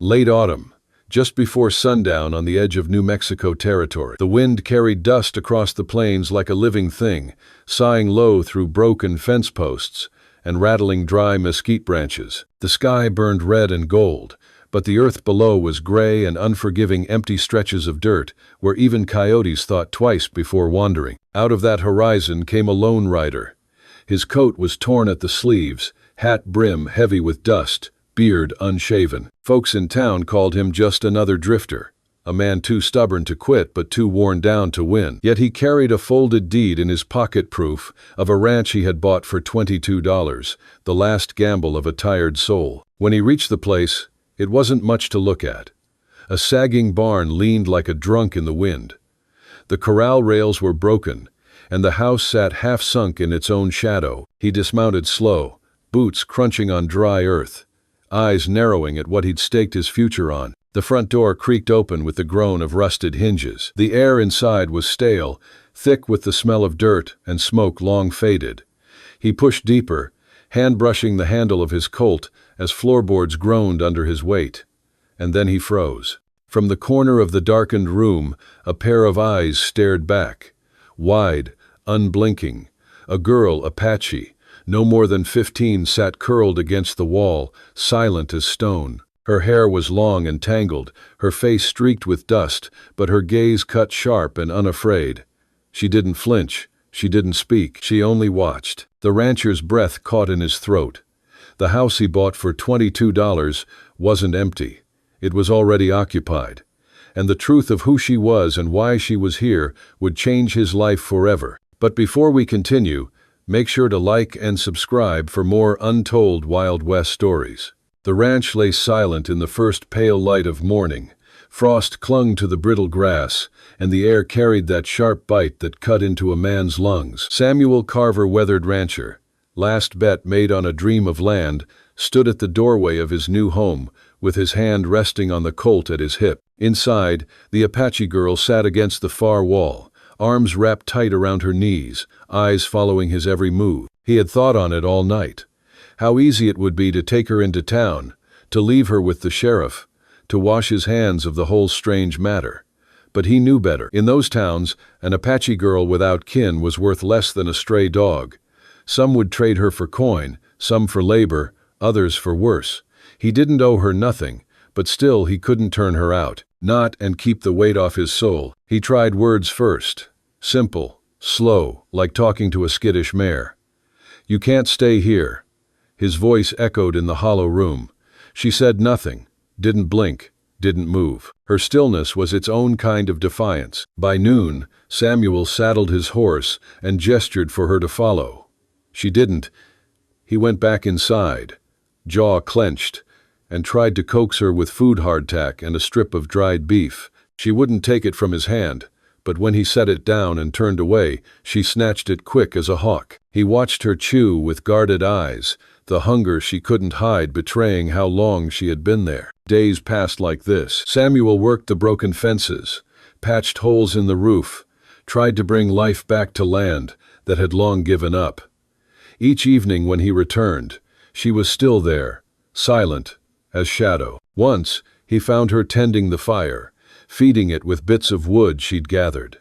Late autumn, just before sundown on the edge of New Mexico territory. The wind carried dust across the plains like a living thing, sighing low through broken fence posts and rattling dry mesquite branches. The sky burned red and gold, but the earth below was gray and unforgiving, empty stretches of dirt where even coyotes thought twice before wandering. Out of that horizon came a lone rider. His coat was torn at the sleeves, hat brim heavy with dust, beard unshaven. Folks in town called him just another drifter, a man too stubborn to quit but too worn down to win. Yet he carried a folded deed in his pocket, proof of a ranch he had bought for $22, the last gamble of a tired soul. When he reached the place, it wasn't much to look at. A sagging barn leaned like a drunk in the wind. The corral rails were broken, and the house sat half sunk in its own shadow. He dismounted slow, boots crunching on dry earth, eyes narrowing at what he'd staked his future on. The front door creaked open with the groan of rusted hinges. The air inside was stale, thick with the smell of dirt and smoke long faded. He pushed deeper, hand-brushing the handle of his Colt as floorboards groaned under his weight. And then he froze. From the corner of the darkened room, a pair of eyes stared back. Wide, unblinking. A girl, Apache, no more than 15, sat curled against the wall, silent as stone. Her hair was long and tangled, her face streaked with dust, but her gaze cut sharp and unafraid. She didn't flinch, she didn't speak, she only watched. The rancher's breath caught in his throat. The house he bought for $22 wasn't empty. It was already occupied. And the truth of who she was and why she was here would change his life forever. But before we continue, make sure to like and subscribe for more untold Wild West stories. The ranch lay silent in the first pale light of morning. Frost clung to the brittle grass, and the air carried that sharp bite that cut into a man's lungs. Samuel Carver, weathered rancher, last bet made on a dream of land, stood at the doorway of his new home, with his hand resting on the Colt at his hip. Inside, the Apache girl sat against the far wall, arms wrapped tight around her knees, eyes following his every move. He had thought on it all night. How easy it would be to take her into town, to leave her with the sheriff, to wash his hands of the whole strange matter. But he knew better. In those towns, an Apache girl without kin was worth less than a stray dog. Some would trade her for coin, some for labor, others for worse. He didn't owe her nothing, but still he couldn't turn her out. Not and keep the weight off his soul. He tried words first. Simple, slow, like talking to a skittish mare. "You can't stay here." His voice echoed in the hollow room. She said nothing, didn't blink, didn't move. Her stillness was its own kind of defiance. By noon, Samuel saddled his horse and gestured for her to follow. She didn't. He went back inside, jaw clenched, and tried to coax her with food hardtack and a strip of dried beef. She wouldn't take it from his hand, but when he set it down and turned away, she snatched it quick as a hawk. He watched her chew with guarded eyes, the hunger she couldn't hide betraying how long she had been there. Days passed like this. Samuel worked the broken fences, patched holes in the roof, tried to bring life back to land that had long given up. Each evening when he returned, she was still there, silent as shadow. Once, he found her tending the fire, feeding it with bits of wood she'd gathered.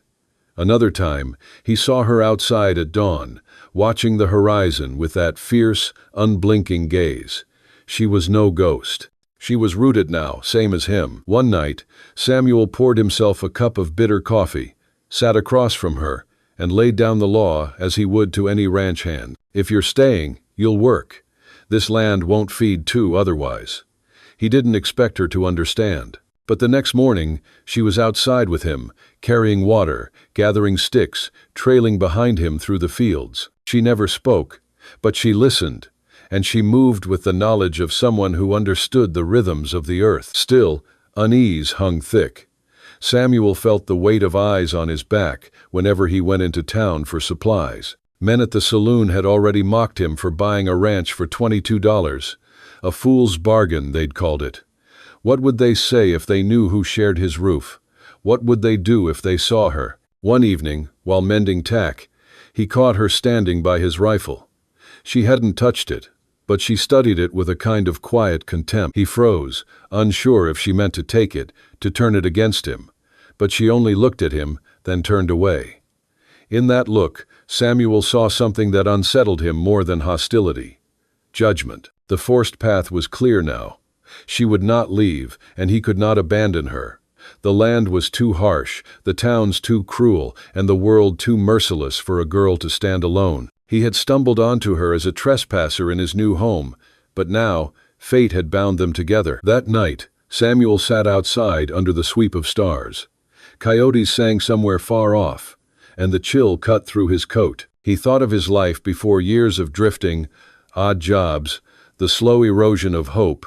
Another time, he saw her outside at dawn, watching the horizon with that fierce, unblinking gaze. She was no ghost. She was rooted now, same as him. One night, Samuel poured himself a cup of bitter coffee, sat across from her, and laid down the law as he would to any ranch hand. "If you're staying, you'll work. This land won't feed two otherwise." He didn't expect her to understand. But the next morning, she was outside with him, carrying water, gathering sticks, trailing behind him through the fields. She never spoke, but she listened, and she moved with the knowledge of someone who understood the rhythms of the earth. Still, unease hung thick. Samuel felt the weight of eyes on his back whenever he went into town for supplies. Men at the saloon had already mocked him for buying a ranch for $22. A fool's bargain, they'd called it. What would they say if they knew who shared his roof? What would they do if they saw her? One evening, while mending tack, he caught her standing by his rifle. She hadn't touched it, but she studied it with a kind of quiet contempt. He froze, unsure if she meant to take it, to turn it against him. But she only looked at him, then turned away. In that look, Samuel saw something that unsettled him more than hostility. Judgment. The forced path was clear now. She would not leave, and he could not abandon her. The land was too harsh, the towns too cruel, and the world too merciless for a girl to stand alone. He had stumbled onto her as a trespasser in his new home, but now, fate had bound them together. That night, Samuel sat outside under the sweep of stars. Coyotes sang somewhere far off, and the chill cut through his coat. He thought of his life before years of drifting, odd jobs, the slow erosion of hope,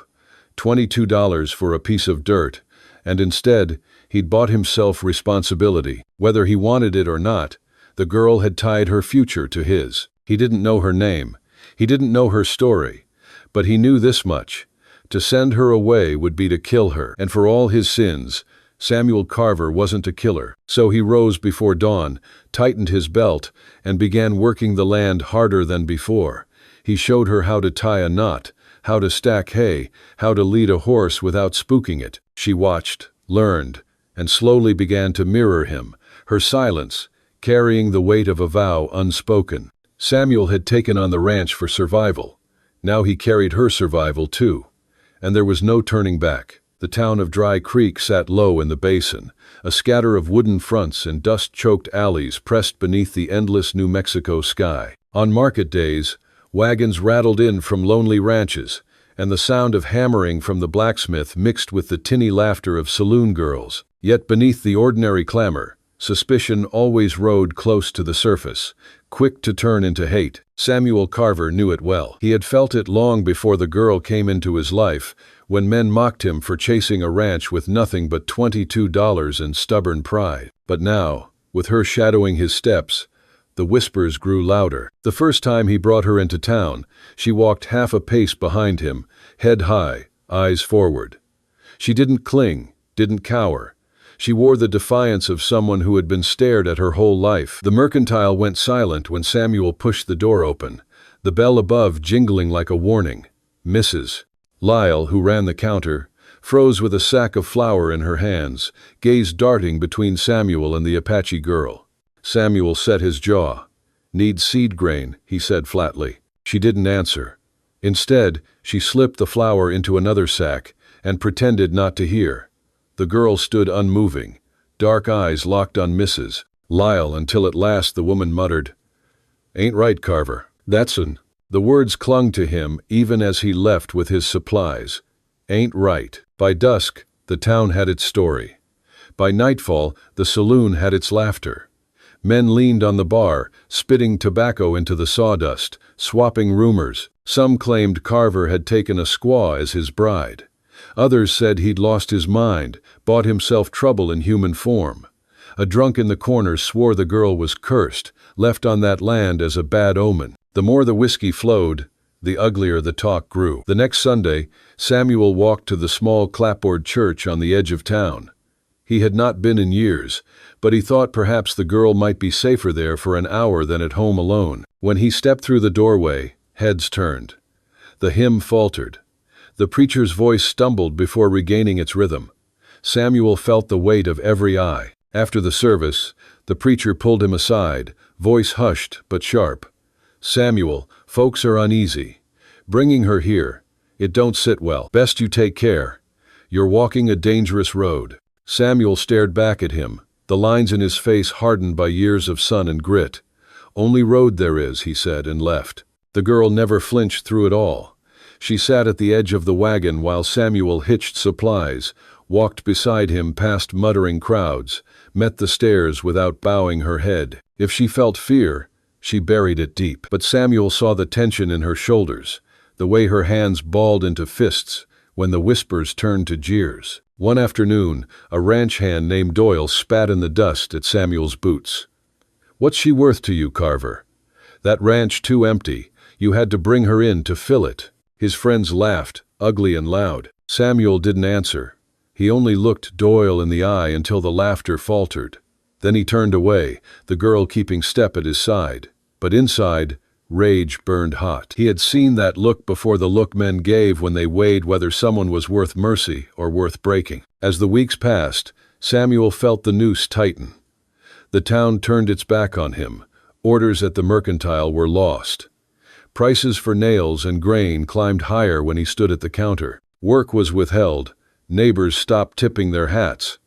$22 for a piece of dirt, and instead, he'd bought himself responsibility. Whether he wanted it or not, the girl had tied her future to his. He didn't know her name. He didn't know her story. But he knew this much. To send her away would be to kill her. And for all his sins, Samuel Carver wasn't a killer. So he rose before dawn, tightened his belt, and began working the land harder than before. He showed her how to tie a knot, how to stack hay, how to lead a horse without spooking it. She watched, learned, and slowly began to mirror him, her silence, carrying the weight of a vow unspoken. Samuel had taken on the ranch for survival. Now he carried her survival too. And there was no turning back. The town of Dry Creek sat low in the basin, a scatter of wooden fronts and dust-choked alleys pressed beneath the endless New Mexico sky. On market days, wagons rattled in from lonely ranches, and the sound of hammering from the blacksmith mixed with the tinny laughter of saloon girls. Yet beneath the ordinary clamor, suspicion always rode close to the surface, quick to turn into hate. Samuel Carver knew it well. He had felt it long before the girl came into his life, when men mocked him for chasing a ranch with nothing but $22 and stubborn pride. But now, with her shadowing his steps, the whispers grew louder. The first time he brought her into town, she walked half a pace behind him, head high, eyes forward. She didn't cling, didn't cower. She wore the defiance of someone who had been stared at her whole life. The mercantile went silent when Samuel pushed the door open, the bell above jingling like a warning. Mrs. Lyle, who ran the counter, froze with a sack of flour in her hands, gaze darting between Samuel and the Apache girl. Samuel set his jaw. "Need seed grain," he said flatly. She didn't answer. Instead, she slipped the flour into another sack and pretended not to hear. The girl stood unmoving, dark eyes locked on Mrs. Lyle, until at last the woman muttered, "Ain't right, Carver. That's'n." The words clung to him even as he left with his supplies. Ain't right. By dusk, the town had its story. By nightfall, the saloon had its laughter. Men leaned on the bar, spitting tobacco into the sawdust, swapping rumors. Some claimed Carver had taken a squaw as his bride. Others said he'd lost his mind, bought himself trouble in human form. A drunk in the corner swore the girl was cursed, left on that land as a bad omen. The more the whiskey flowed, the uglier the talk grew. The next Sunday, Samuel walked to the small clapboard church on the edge of town. He had not been in years, but he thought perhaps the girl might be safer there for an hour than at home alone. When he stepped through the doorway, heads turned. The hymn faltered. The preacher's voice stumbled before regaining its rhythm. Samuel felt the weight of every eye. After the service, the preacher pulled him aside, voice hushed but sharp. "Samuel, folks are uneasy. Bringing her here, it don't sit well. Best you take care. You're walking a dangerous road." Samuel stared back at him, the lines in his face hardened by years of sun and grit. "Only road there is," he said, and left. The girl never flinched through it all. She sat at the edge of the wagon while Samuel hitched supplies, walked beside him past muttering crowds, met the stairs without bowing her head. If she felt fear, she buried it deep. But Samuel saw the tension in her shoulders, the way her hands balled into fists when the whispers turned to jeers. One afternoon, a ranch hand named Doyle spat in the dust at Samuel's boots. "What's she worth to you, Carver? That ranch too empty. You had to bring her in to fill it." His friends laughed, ugly and loud. Samuel didn't answer. He only looked Doyle in the eye until the laughter faltered. Then he turned away, the girl keeping step at his side. But inside, Rage burned hot. He had seen that look before, the look men gave when they weighed whether someone was worth mercy or worth breaking. As the weeks passed, Samuel felt the noose tighten. The town turned its back on him. Orders at the mercantile were lost. Prices for nails and grain climbed higher when he stood at the counter. Work was withheld. Neighbors stopped tipping their hats.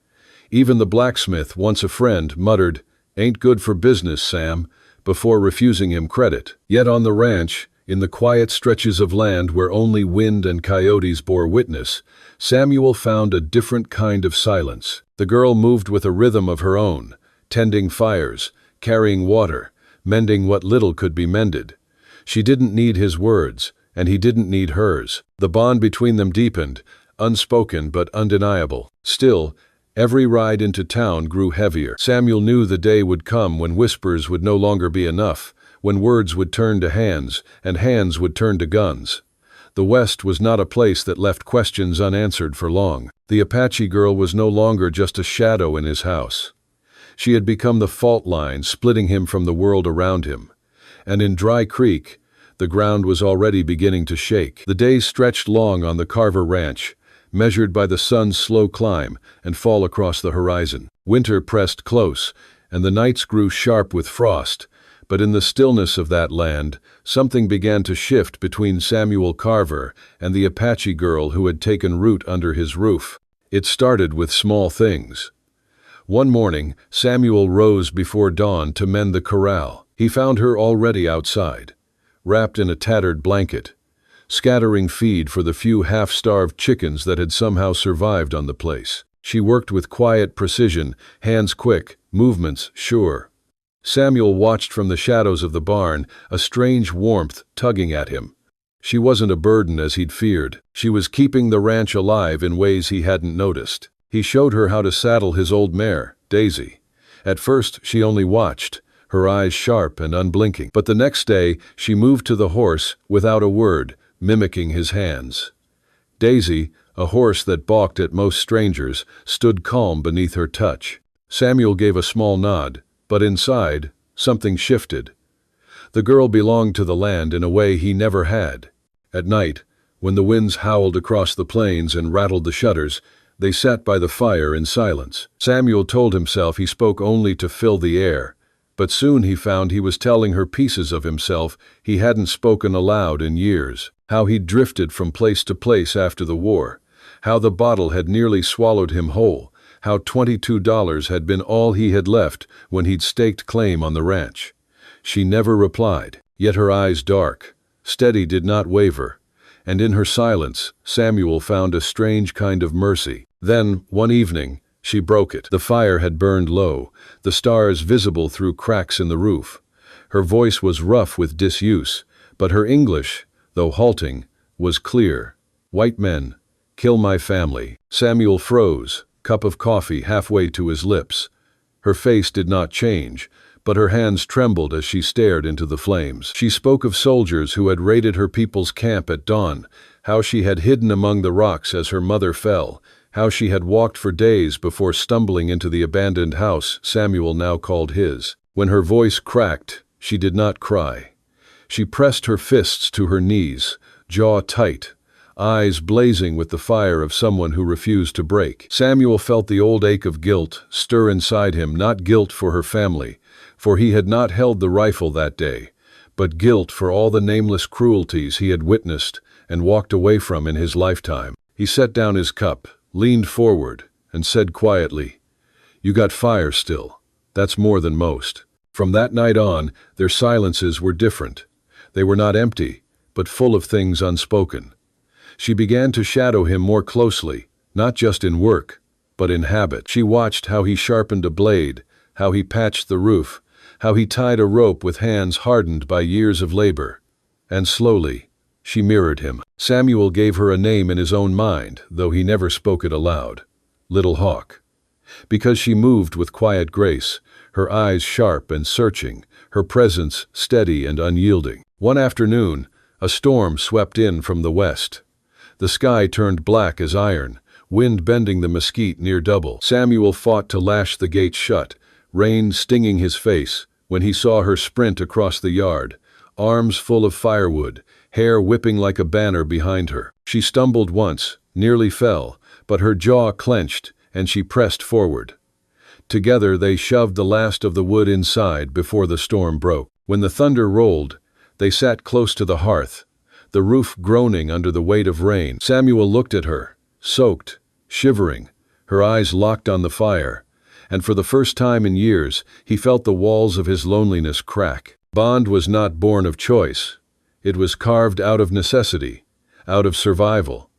Even the blacksmith, once a friend, muttered, "Ain't good for business, Sam," before refusing him credit. Yet on the ranch, in the quiet stretches of land where only wind and coyotes bore witness, Samuel found a different kind of silence. The girl moved with a rhythm of her own, tending fires, carrying water, mending what little could be mended. She didn't need his words, and he didn't need hers. The bond between them deepened, unspoken but undeniable. Still, every ride into town grew heavier. Samuel knew the day would come when whispers would no longer be enough, when words would turn to hands, and hands would turn to guns. The West was not a place that left questions unanswered for long. The Apache girl was no longer just a shadow in his house. She had become the fault line splitting him from the world around him. And in Dry Creek, the ground was already beginning to shake. The days stretched long on the Carver Ranch, measured by the sun's slow climb and fall across the horizon. Winter pressed close, and the nights grew sharp with frost, but in the stillness of that land, something began to shift between Samuel Carver and the Apache girl who had taken root under his roof. It started with small things. One morning, Samuel rose before dawn to mend the corral. He found her already outside, wrapped in a tattered blanket, scattering feed for the few half-starved chickens that had somehow survived on the place. She worked with quiet precision, hands quick, movements sure. Samuel watched from the shadows of the barn, a strange warmth tugging at him. She wasn't a burden as he'd feared. She was keeping the ranch alive in ways he hadn't noticed. He showed her how to saddle his old mare, Daisy. At first, she only watched, her eyes sharp and unblinking. But the next day, she moved to the horse without a word, mimicking his hands. Daisy, a horse that balked at most strangers, stood calm beneath her touch. Samuel gave a small nod, but inside, something shifted. The girl belonged to the land in a way he never had. At night, when the winds howled across the plains and rattled the shutters, they sat by the fire in silence. Samuel told himself he spoke only to fill the air, but soon he found he was telling her pieces of himself he hadn't spoken aloud in years. How he'd drifted from place to place after the war, how the bottle had nearly swallowed him whole, how $22 had been all he had left when he'd staked claim on the ranch. She never replied, yet her eyes dark, steady, did not waver, and in her silence Samuel found a strange kind of mercy. Then, one evening, she broke it. The fire had burned low, the stars visible through cracks in the roof. Her voice was rough with disuse, but her English, though halting, was clear. "White men, kill my family." Samuel froze, cup of coffee halfway to his lips. Her face did not change, but her hands trembled as she stared into the flames. She spoke of soldiers who had raided her people's camp at dawn, how she had hidden among the rocks as her mother fell, how she had walked for days before stumbling into the abandoned house Samuel now called his. When her voice cracked, she did not cry. She pressed her fists to her knees, jaw tight, eyes blazing with the fire of someone who refused to break. Samuel felt the old ache of guilt stir inside him, not guilt for her family, for he had not held the rifle that day, but guilt for all the nameless cruelties he had witnessed and walked away from in his lifetime. He set down his cup, leaned forward, and said quietly, "You got fire still. That's more than most." From that night on, their silences were different. They were not empty, but full of things unspoken. She began to shadow him more closely, not just in work, but in habit. She watched how he sharpened a blade, how he patched the roof, how he tied a rope with hands hardened by years of labor. And slowly, she mirrored him. Samuel gave her a name in his own mind, though he never spoke it aloud. Little Hawk. Because she moved with quiet grace, her eyes sharp and searching, her presence steady and unyielding. One afternoon, a storm swept in from the west. The sky turned black as iron, wind bending the mesquite near double. Samuel fought to lash the gate shut, rain stinging his face, when he saw her sprint across the yard, arms full of firewood, hair whipping like a banner behind her. She stumbled once, nearly fell, but her jaw clenched, and she pressed forward. Together they shoved the last of the wood inside before the storm broke. When the thunder rolled, they sat close to the hearth, the roof groaning under the weight of rain. Samuel looked at her, soaked, shivering, her eyes locked on the fire, and for the first time in years he felt the walls of his loneliness crack. Bond was not born of choice. It was carved out of necessity, out of survival.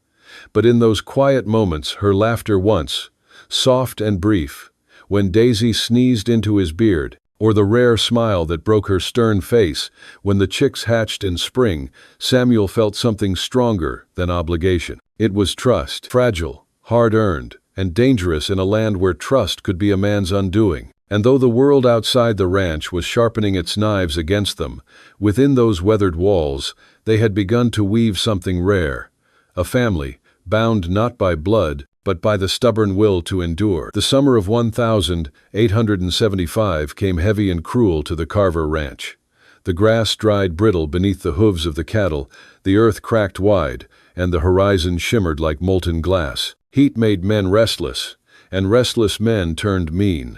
But in those quiet moments, her laughter once, soft and brief, when Daisy sneezed into his beard, or the rare smile that broke her stern face when the chicks hatched in spring, Samuel felt something stronger than obligation. It was trust, fragile, hard-earned, and dangerous in a land where trust could be a man's undoing. And though the world outside the ranch was sharpening its knives against them, within those weathered walls they had begun to weave something rare, a family, bound not by blood, but by the stubborn will to endure. The summer of 1875 came heavy and cruel to the Carver Ranch. The grass dried brittle beneath the hooves of the cattle, the earth cracked wide, and the horizon shimmered like molten glass. Heat made men restless, and restless men turned mean.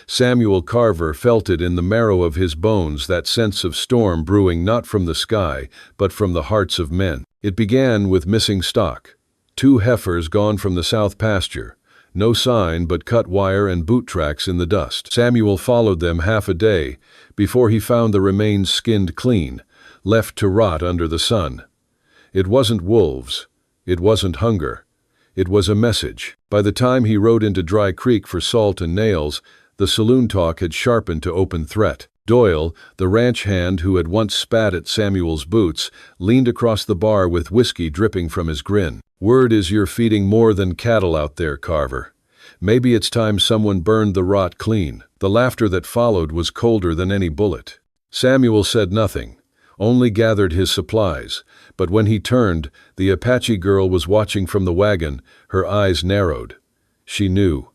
Samuel Carver felt it in the marrow of his bones, that sense of storm brewing not from the sky, but from the hearts of men. It began with missing stock. 2 heifers gone from the south pasture, no sign but cut wire and boot tracks in the dust. Samuel followed them half a day before he found the remains skinned clean, left to rot under the sun. It wasn't wolves, it wasn't hunger, it was a message. By the time he rode into Dry Creek for salt and nails, the saloon talk had sharpened to open threat. Doyle, the ranch hand who had once spat at Samuel's boots, leaned across the bar with whiskey dripping from his grin. "Word is you're feeding more than cattle out there, Carver. Maybe it's time someone burned the rot clean." The laughter that followed was colder than any bullet. Samuel said nothing, only gathered his supplies, but when he turned, the Apache girl was watching from the wagon, her eyes narrowed. She knew.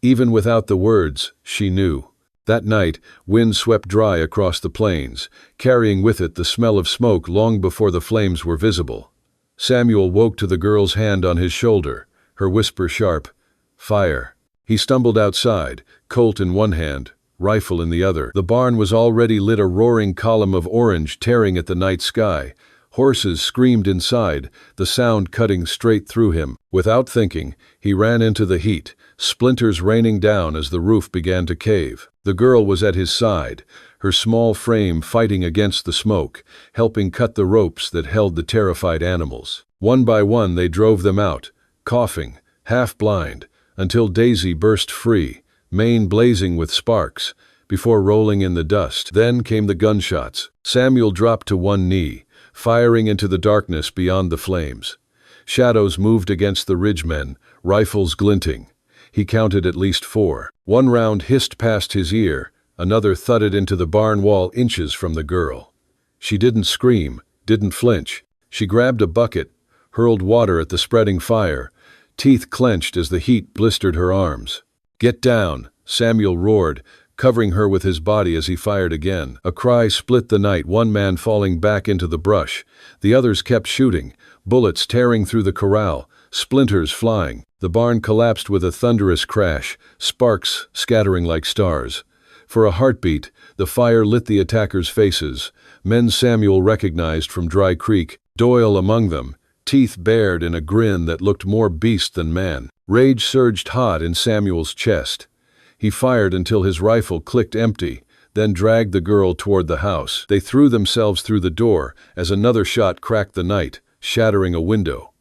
Even without the words, she knew. That night, wind swept dry across the plains, carrying with it the smell of smoke long before the flames were visible. Samuel woke to the girl's hand on his shoulder, her whisper sharp, "Fire." He stumbled outside, Colt in one hand, rifle in the other. The barn was already lit, a roaring column of orange tearing at the night sky. Horses screamed inside, the sound cutting straight through him. Without thinking, he ran into the heat, splinters raining down as the roof began to cave. The girl was at his side, her small frame fighting against the smoke, helping cut the ropes that held the terrified animals. One by one they drove them out, coughing, half-blind, until Daisy burst free, mane blazing with sparks, before rolling in the dust. Then came the gunshots. Samuel dropped to one knee, firing into the darkness beyond the flames. Shadows moved against the ridgemen, rifles glinting. He counted at least 4. One round hissed past his ear, another thudded into the barn wall inches from the girl. She didn't scream, didn't flinch. She grabbed a bucket, hurled water at the spreading fire, teeth clenched as the heat blistered her arms. "Get down," Samuel roared, covering her with his body as he fired again. A cry split the night, one man falling back into the brush. The others kept shooting, bullets tearing through the corral, splinters flying. The barn collapsed with a thunderous crash, sparks scattering like stars. For a heartbeat, the fire lit the attackers' faces, men Samuel recognized from Dry Creek, Doyle among them, teeth bared in a grin that looked more beast than man. Rage surged hot in Samuel's chest. He fired until his rifle clicked empty, then dragged the girl toward the house. They threw themselves through the door as another shot cracked the night, shattering a window.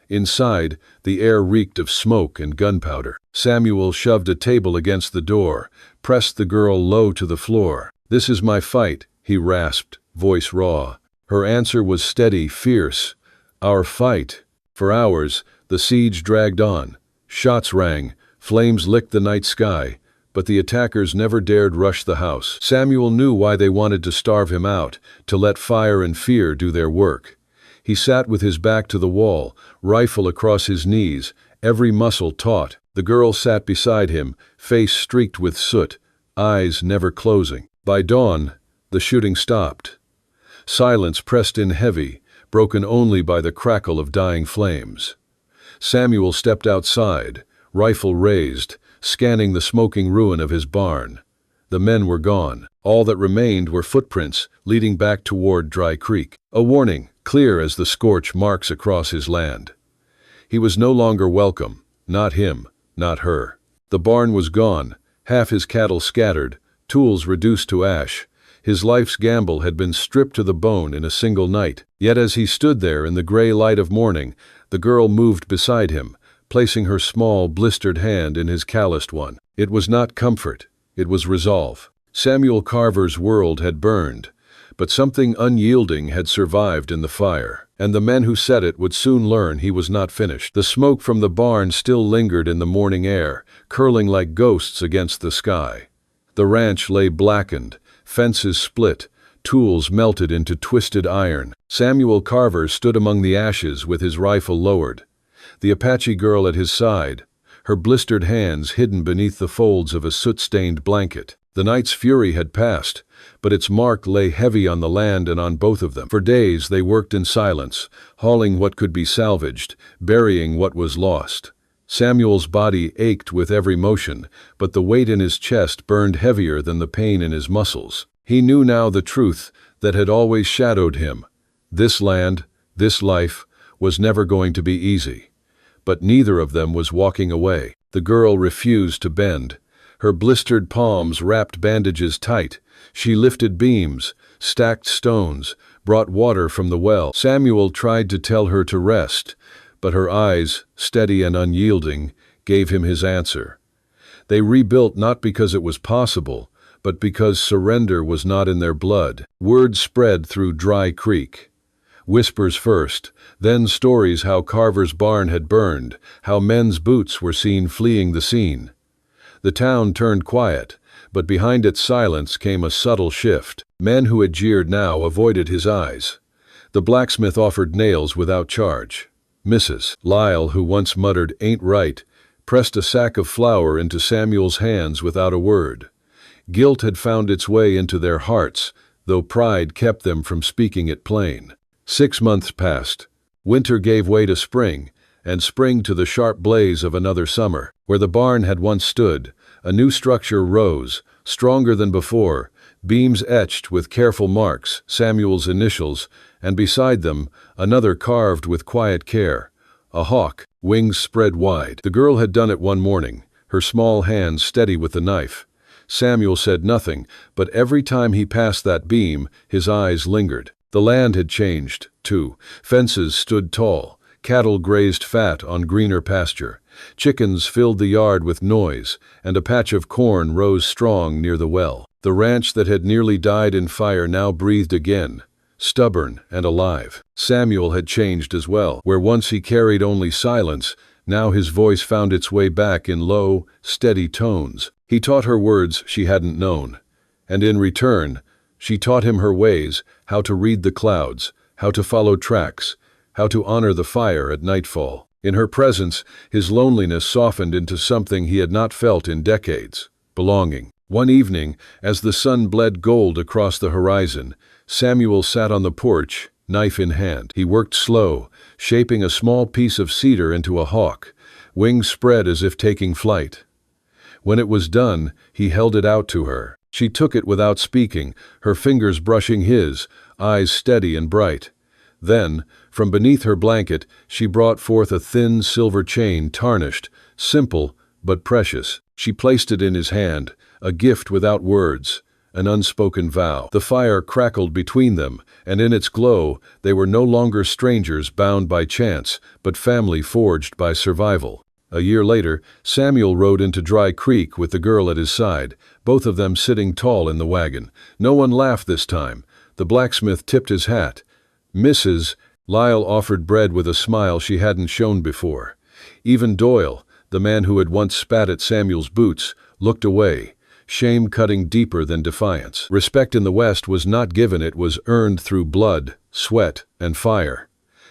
Inside, the air reeked of smoke and gunpowder. Samuel shoved a table against the door, pressed the girl low to the floor. "This is my fight," he rasped, voice raw. Her answer was steady, fierce. "Our fight." For hours, the siege dragged on. Shots rang, flames licked the night sky, but the attackers never dared rush the house. Samuel knew why they wanted to starve him out, to let fire and fear do their work. He sat with his back to the wall, rifle across his knees, every muscle taut. The girl sat beside him, face streaked with soot, eyes never closing. By dawn, the shooting stopped. Silence pressed in heavy, broken only by the crackle of dying flames. Samuel stepped outside, rifle raised, scanning the smoking ruin of his barn. The men were gone. All that remained were footprints leading back toward Dry Creek. A warning, clear as the scorch marks across his land. He was no longer welcome, not him, not her. The barn was gone, half his cattle scattered, tools reduced to ash. His life's gamble had been stripped to the bone in a single night. Yet as he stood there in the gray light of morning, the girl moved beside him, placing her small, blistered hand in his calloused one. It was not comfort, it was resolve. Samuel Carver's world had burned, but something unyielding had survived in the fire, and the men who set it would soon learn he was not finished. The smoke from the barn still lingered in the morning air, curling like ghosts against the sky. The ranch lay blackened, fences split, tools melted into twisted iron. Samuel Carver stood among the ashes with his rifle lowered, the Apache girl at his side, her blistered hands hidden beneath the folds of a soot-stained blanket. The night's fury had passed, but its mark lay heavy on the land and on both of them. For days they worked in silence, hauling what could be salvaged, burying what was lost. Samuel's body ached with every motion, but the weight in his chest burned heavier than the pain in his muscles. He knew now the truth that had always shadowed him. This land, this life, was never going to be easy. But neither of them was walking away. The girl refused to bend. Her blistered palms wrapped bandages tight. She lifted beams, stacked stones, brought water from the well. Samuel tried to tell her to rest, but her eyes, steady and unyielding, gave him his answer. They rebuilt not because it was possible, but because surrender was not in their blood. Word spread through Dry Creek. Whispers first, then stories how Carver's barn had burned, how men's boots were seen fleeing the scene. The town turned quiet, but behind its silence came a subtle shift. Men who had jeered now avoided his eyes. The blacksmith offered nails without charge. Mrs. Lyle, who once muttered, "Ain't right," pressed a sack of flour into Samuel's hands without a word. Guilt had found its way into their hearts, though pride kept them from speaking it plain. 6 months passed. Winter gave way to spring, and spring to the sharp blaze of another summer. Where the barn had once stood, a new structure rose, stronger than before, beams etched with careful marks, Samuel's initials, and beside them, another carved with quiet care. A hawk, wings spread wide. The girl had done it one morning, her small hands steady with the knife. Samuel said nothing, but every time he passed that beam, his eyes lingered. The land had changed, too. Fences stood tall. Cattle grazed fat on greener pasture. Chickens filled the yard with noise, and a patch of corn rose strong near the well. The ranch that had nearly died in fire now breathed again, stubborn and alive. Samuel had changed as well. Where once he carried only silence, now his voice found its way back in low, steady tones. He taught her words she hadn't known, and in return, she taught him her ways, how to read the clouds, how to follow tracks, how to honor the fire at nightfall. In her presence, his loneliness softened into something he had not felt in decades: belonging. One evening, as the sun bled gold across the horizon, Samuel sat on the porch, knife in hand. He worked slow, shaping a small piece of cedar into a hawk, wings spread as if taking flight. When it was done, he held it out to her. She took it without speaking, her fingers brushing his, eyes steady and bright. Then, from beneath her blanket, she brought forth a thin silver chain, tarnished, simple but precious. She placed it in his hand, a gift without words, an unspoken vow. The fire crackled between them, and in its glow, they were no longer strangers bound by chance, but family forged by survival. A year later, Samuel rode into Dry Creek with the girl at his side, both of them sitting tall in the wagon. No one laughed this time. The blacksmith tipped his hat. Mrs. Lyle offered bread with a smile she hadn't shown before. Even Doyle, the man who had once spat at Samuel's boots, looked away, shame cutting deeper than defiance. Respect in the West was not given, it was earned through blood, sweat, and fire.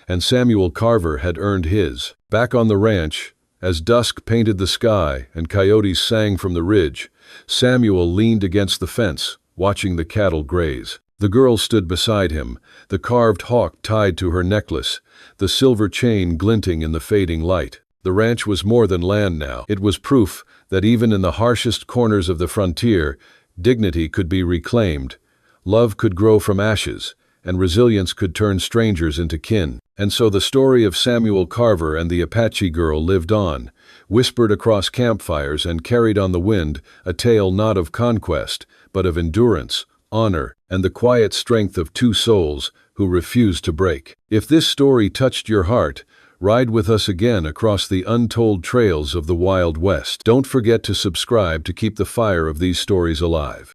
And Samuel Carver had earned his. Back on the ranch, as dusk painted the sky and coyotes sang from the ridge, Samuel leaned against the fence, watching the cattle graze. The girl stood beside him, the carved hawk tied to her necklace, the silver chain glinting in the fading light. The ranch was more than land now. It was proof that even in the harshest corners of the frontier, dignity could be reclaimed, love could grow from ashes, and resilience could turn strangers into kin. And so the story of Samuel Carver and the Apache girl lived on, whispered across campfires and carried on the wind, a tale not of conquest, but of endurance, honor, and the quiet strength of two souls who refused to break. If this story touched your heart, ride with us again across the untold trails of the Wild West. Don't forget to subscribe to keep the fire of these stories alive.